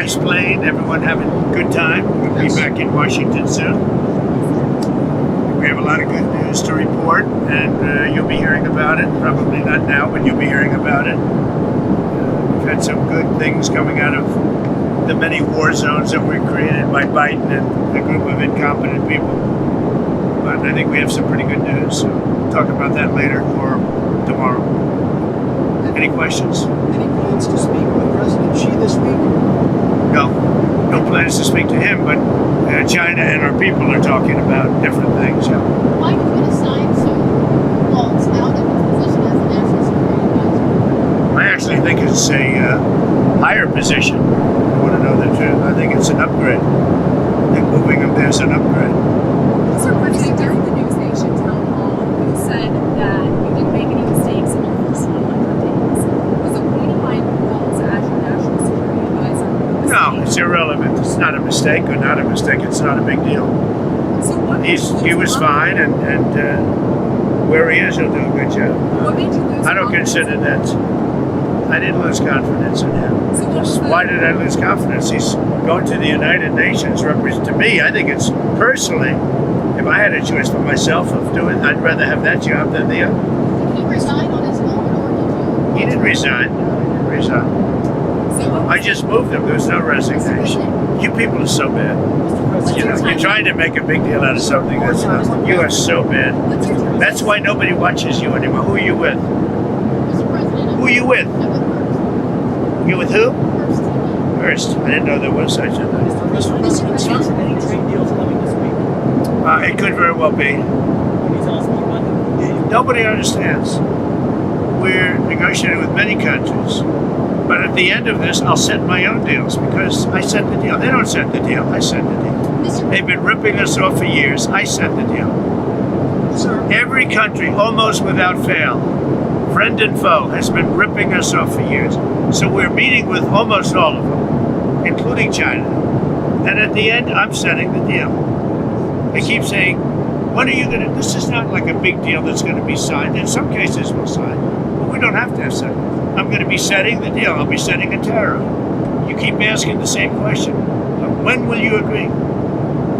nice plane. Everyone having a good time. We'll be back in Washington soon. We have a lot of good news to report, and you'll be hearing about it. Probably not now, but you'll be hearing about it. We've had some good things coming out of the many war zones that were created by Biden and a group of incompetent people. But I think we have some pretty good news. So we'll talk about that later or tomorrow. Any questions? Any plans to speak with President Xi this week? No plans to speak to him, but China and our people are talking about different things. Yeah. Why did you assign Waltz out of his position as a national security advisor? I actually think it's a higher position. I want to know the truth. I think it's an upgrade. I think moving him there is an upgrade. Sir, President, during the News Nation town hall, you said that you didn't make any mistakes in your first 100 days. Was appointing Mike Waltz as your national security advisor a mistake? No, it's irrelevant. It's not a mistake or not a mistake. It's not a big deal. So what He was fine, and where he is, he'll do a good job. What made you lose I don't confidence? consider that. I didn't lose confidence in him. So what was Why did I lose confidence? He's going to the United Nations. To me, I think it's personally, if I had a choice for myself of doing, I'd rather have that job than the other. Did he resign on his own, or did you? He didn't resign. So what was I just moved him. There was no resignation. You people are so bad. You know, you're trying to make a big deal out of something that's not. You are so bad. what's your time? That's why nobody watches you anymore. Who are you with? Mr. President, Who are you with? I'm with First. You with who? First TV. First. I didn't know there was such a thing. Mr. President, any trade deals coming this week? It could very well be. Can you tell us more about them? Nobody understands. We're negotiating with many countries. But at the end of this, I'll set my own deals because I set the deal. They don't set the deal. I set the deal. Mr. They've been ripping us off for years. I set the deal. Sir, Every country, almost without fail, friend and foe, has been ripping us off for years. So we're meeting with almost all of them, including China. And at the end, I'm setting the deal. They keep saying, when are you going to, this is not like a big deal that's going to be signed. In some cases, we'll sign. But we don't have to have signed. I'm going to be setting the deal. I'll be setting a tariff. You keep asking the same question. When will you agree?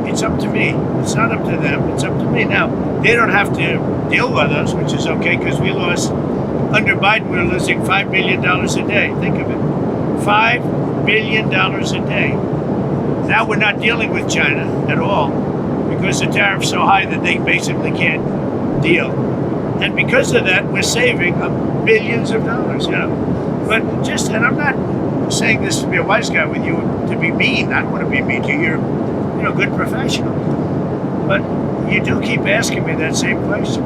It's up to me. It's not up to them. It's up to me. Now, they don't have to deal with us, which is okay because we lost, under Biden, we're losing $5 billion a day. Think of it. $5 billion a day. Now we're not dealing with China at all because the tariff's so high that they basically can't deal. And because of that, we're saving billions of dollars, you know. But and I'm not saying this to be a wise guy with you, to be mean. I don't want to be mean to you. You're, good professional. But you do keep asking me that same question.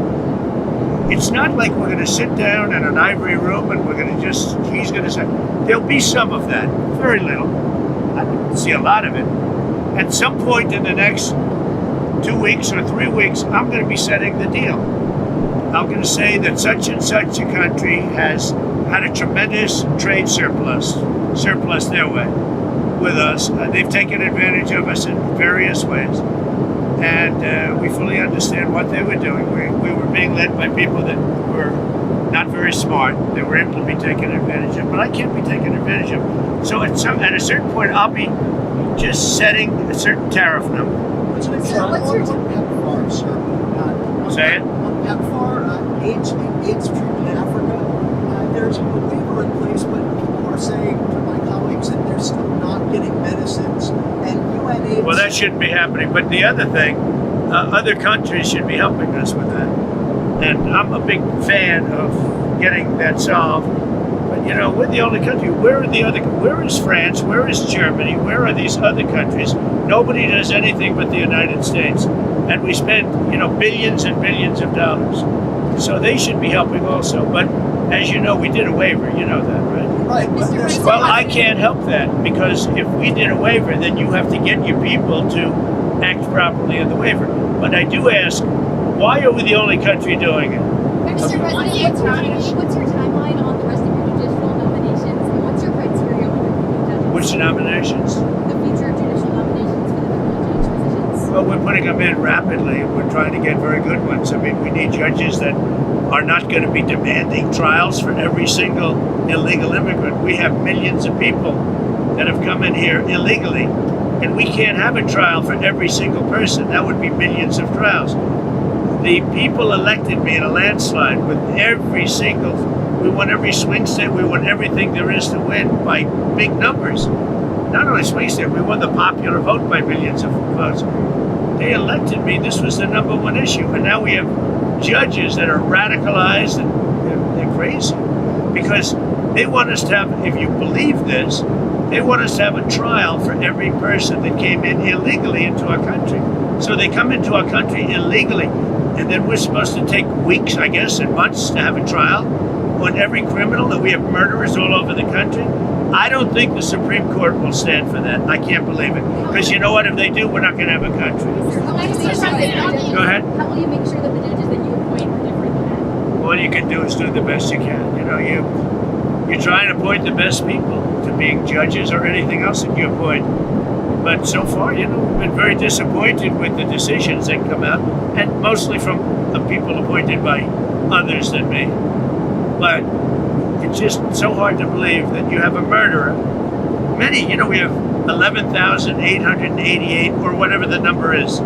It's not like we're going to sit down in an ivory room and we're going to he's going to say, there'll be some of that, very little. I don't see a lot of it. At some point in the next 2 weeks or 3 weeks, I'm going to be setting the deal. I'm going to say that such and such a country has had a tremendous trade surplus their way with us. They've taken advantage of us in various ways. And we fully understand what they were doing. We were being led by people that were not very smart. They were able to be taken advantage of. But I can't be taken advantage of. So at a certain point, I'll be just setting a certain tariff number. what's your PEPFAR, sir? Say it. On PEPFAR, AIDS treatment in Africa, there's a waiver in place, but people are saying to my colleagues that they're still not getting medicines. And UNAIDS... Well, that shouldn't be happening. But the other thing, other countries should be helping us with that. And I'm a big fan of getting that solved. But, we're the only country. Where is France? Where is Germany? Where are these other countries? Nobody does anything but the United States. And we spend, billions and billions of dollars. So they should be helping also. But as you know, we did a waiver. You know that, right? Right. But there's Well, I can't help that because if we did a waiver, then you have to get your people to act properly in the waiver. But I do ask, why are we the only country doing it? Mr. President, what's your timeline on the rest of your judicial nominations, and what's your criteria when you're picking judges? Which nominations? The future judicial nominations for the federal judge positions. Well, we're putting them in rapidly. We're trying to get very good ones. I mean, we need judges that are not going to be demanding trials for every single illegal immigrant. We have millions of people that have come in here illegally, and we can't have a trial for every single person. That would be millions of trials. The people elected me in a landslide with every single. We won every swing state. We won everything there is to win by big numbers. Not only swing state, we won the popular vote by millions of votes. They elected me. This was the number one issue, and now we have judges that are radicalized and they're crazy because they want us to have. If you believe this, they want us to have a trial for every person that came in illegally into our country. So they come into our country illegally, and then we're supposed to take weeks, I guess, and months to have a trial on every criminal. That we have murderers all over the country. I don't think the Supreme Court will stand for that. I can't believe it. Because you know what? If they do, we're not going to have a country. Go ahead. How will you make sure that the judges that you appoint are different than that? All you can do is do the best you can. You know, you try and appoint the best people to being judges or anything else that you appoint. But so far, you know, we've been very disappointed with the decisions that come out, and mostly from the people appointed by others than me. But it's just so hard to believe that you have a murderer. Many, you know, we have 11,888 or whatever the number is.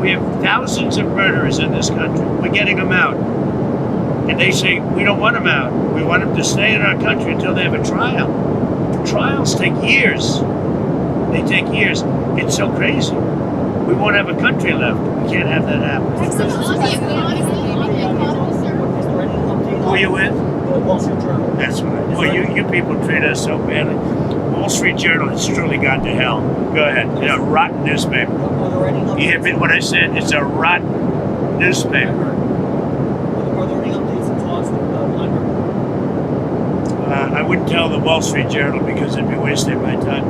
We have thousands of murderers in this country. We're getting them out. And they say, we don't want them out. We want them to stay in our country until they have a trial. Trials take years. They take years. It's so crazy. We won't have a country left. We can't have that happen. Who are you with? The Wall Street Journal. That's right. Well, you people treat us so badly. Wall Street Journal has truly gone to hell. Go ahead. It's a rotten newspaper. Are there any updates? You hear what I said? It's a rotten newspaper. Are there any updates and talks with Library? I wouldn't tell the Wall Street Journal because it'd be wasting my time.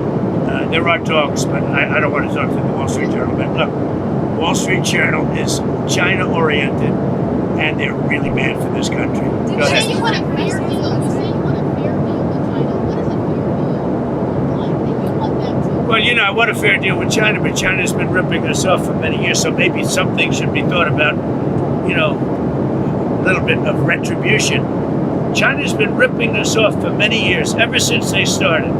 There are talks, but I don't want to talk to the Wall Street Journal. But look, Wall Street Journal is China-oriented, and they're really bad for this country. Go You say ahead. you want a fair deal. You say you want a fair deal with China. What is a fair deal like that you want them to? Well, you know, I want a fair deal with China, but China's been ripping us off for many years, so maybe something should be thought about, you know, a little bit of retribution. China's been ripping us off for many years, ever since they started.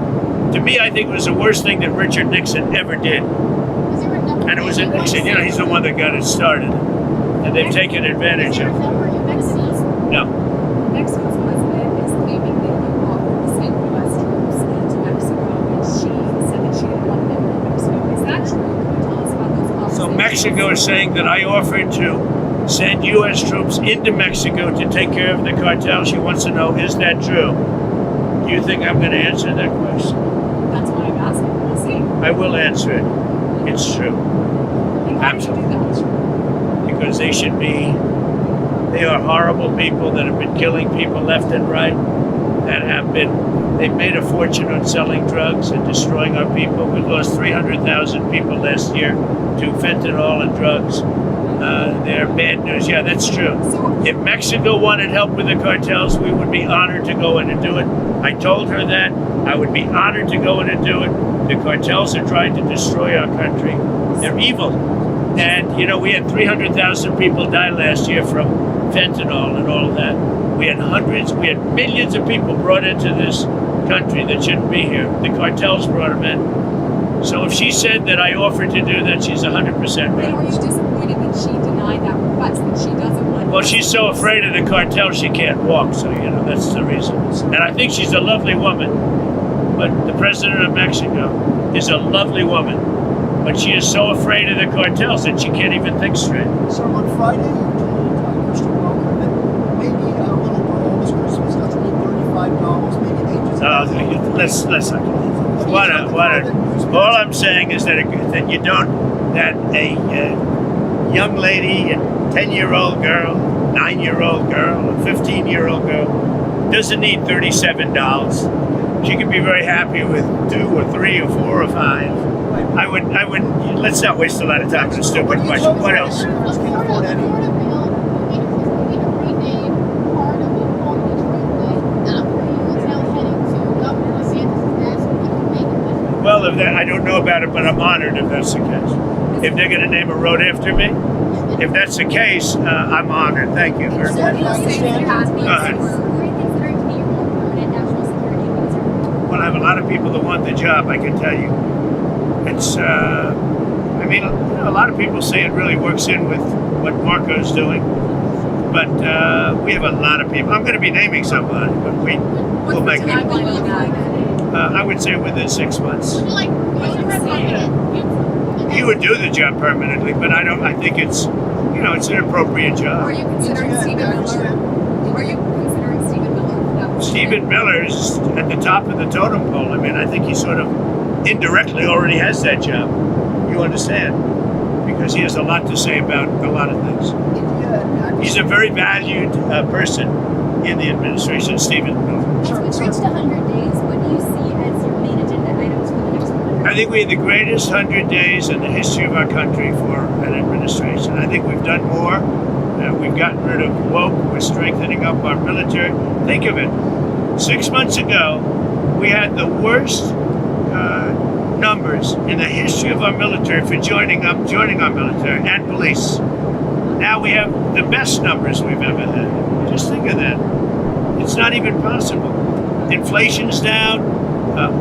To me, I think it was the worst thing that Richard Nixon ever did. Is there a number? And it was a Nixon, you know, he's the one that got it started. And they've taken advantage Is there a of it. number you Mexicans? No. Mexico's president is claiming that you offered to send U.S. troops into Mexico, and she said that she didn't want them in Mexico. Is that true? Can you tell us about those conversations? So Mexico is saying that I offered to send U.S. troops into Mexico to take care of the cartel. She wants to know, is that true? Do you think I'm going to answer that question? That's why I'm asking. We'll see. I will answer it. It's true. And why would you do that? Because they are horrible people that have been killing people left and right, they've made a fortune on selling drugs and destroying our people. We lost 300,000 people last year to fentanyl and drugs. They're bad news. Yeah, that's true. If Mexico wanted help with the cartels, we would be honored to go in and do it. I told her that. I would be honored to go in and do it. The cartels are trying to destroy our country. They're evil. And, you know, we had 300,000 people die last year from fentanyl and all of that. We had millions of people brought into this country that shouldn't be here. The cartels brought them in. So if she said that I offered to do that, she's 100% And are right. you disappointed that she denied that request, that she doesn't want? Well, she's so afraid of the cartel she can't walk, so, you know, that's the reason. And I think she's a lovely woman. But the president of Mexico is a lovely woman. But she is so afraid of the cartels that she can't even think straight. So on Friday, you told Christian Walker that maybe a little girl this Christmas got to $35, maybe they just... Let's all I'm saying is that that a young lady, a 10-year-old girl, 9-year-old girl, a 15-year-old girl doesn't need $37. She could be very happy with 2 or 3 or 4 or 5. I would. Let's not waste a lot of time on a stupid question. What else? The Florida bill, we need to rename part of the Florida Detroit operating is now heading to Governor DeSantis' desk. We can make it. Well, if that, I don't know about it, but I'm honored if that's the case. If they're going to name a road after me, if that's the case, I'm honored. Thank you very much. Are you considering Go ahead. to be your own permanent national security advisor? Well, I have a lot of people people that want the job, I can tell you. It's, I mean, a lot of people say it really works in with what Marco's doing. But we have a lot of people. I'm going to be naming somebody, but we'll What's make the timeline on that? I would say within 6 months. Would you like He would do the job permanently, but I think it's, it's an appropriate Are job. you considering Stephen Miller? Are you considering Stephen Miller for that position? Stephen Miller is at the top of the totem pole. I mean, I think he sort of indirectly already has that job. You understand? Because he has a lot to say about a lot of things. He's a very valued person in the administration, Stephen Miller. As we've reached 100 days, what do you see as your main agenda items for the next 100? I think we had the greatest 100 days in the history of our country for an administration. I think we've done more. We've gotten rid of woke. We're strengthening up our military. Think of it. 6 months ago, we had the worst numbers in the history of our military for joining our military and police. Now we have the best numbers we've ever had. Just think of that. It's not even possible. Inflation's down.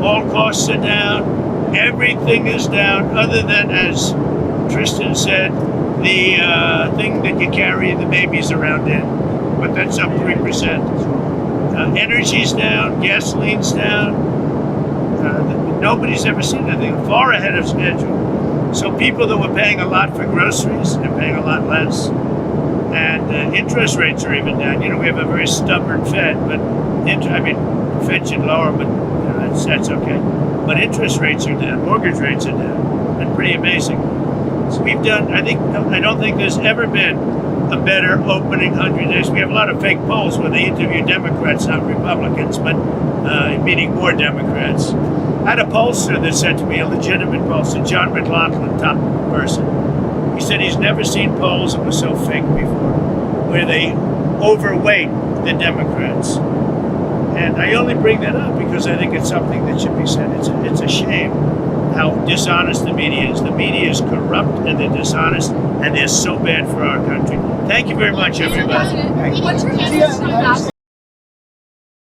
All costs are down. Everything is down other than, as Tristan said, the thing that you carry the babies around in. But that's up 3%. Energy's down. Gasoline's down. Nobody's ever seen anything. Far ahead of schedule. So people that were paying a lot for groceries, they're paying a lot less. And interest rates are even down. We have a very stubborn Fed, but Fed should lower, but that's okay. But interest rates are down, mortgage rates are down. Been pretty amazing. So we've done. I don't think there's ever been a better opening 100 days. We have a lot of fake polls where they interview Democrats, not Republicans, but meaning more Democrats. I had a pollster that said to me, a legitimate pollster, John McLaughlin, top person. He said he's never seen polls that were so fake before, where they overweight the Democrats. And I only bring that up because I think it's something that should be said. It's a shame how dishonest the media is. The media is corrupt and they're dishonest and they're so bad for our country. Thank you very much, everybody. What's your Yeah, message to